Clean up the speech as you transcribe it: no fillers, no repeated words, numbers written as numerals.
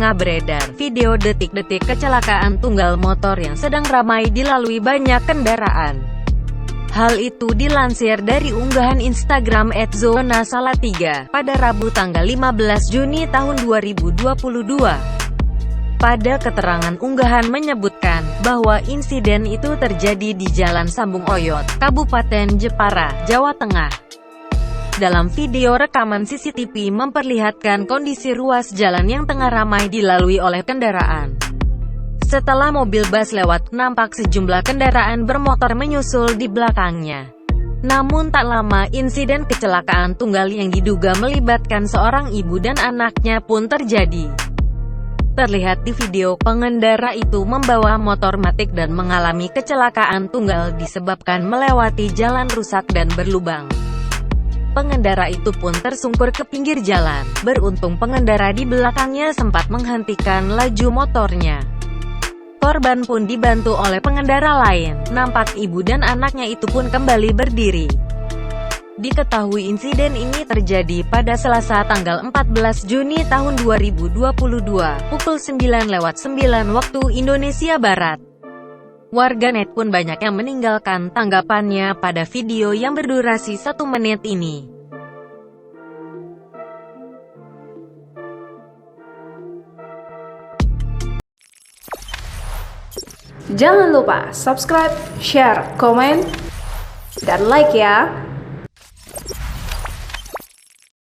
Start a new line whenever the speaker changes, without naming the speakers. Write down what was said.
tengah beredar video detik-detik kecelakaan tunggal motor yang sedang ramai dilalui banyak kendaraan. Hal itu dilansir dari unggahan Instagram @zonasalatiga pada Rabu tanggal 15 Juni tahun 2022. Pada keterangan unggahan menyebutkan bahwa insiden itu terjadi di Jalan Sambung Oyot, Kabupaten Jepara, Jawa Tengah. Dalam video rekaman CCTV memperlihatkan kondisi ruas jalan yang tengah ramai dilalui oleh kendaraan. Setelah mobil bus lewat, nampak sejumlah kendaraan bermotor menyusul di belakangnya. Namun tak lama, insiden kecelakaan tunggal yang diduga melibatkan seorang ibu dan anaknya pun terjadi. Terlihat di video, pengendara itu membawa motor matic dan mengalami kecelakaan tunggal disebabkan melewati jalan rusak dan berlubang. Pengendara itu pun tersungkur ke pinggir jalan. Beruntung pengendara di belakangnya sempat menghentikan laju motornya. Korban pun dibantu oleh pengendara lain. Nampak ibu dan anaknya itu pun kembali berdiri. Diketahui insiden ini terjadi pada Selasa tanggal 14 Juni tahun 2022, pukul 9:09 waktu Indonesia Barat. Warganet pun banyak yang meninggalkan tanggapannya pada video yang berdurasi 1 menit ini.
Jangan lupa subscribe, share, komen, dan like ya!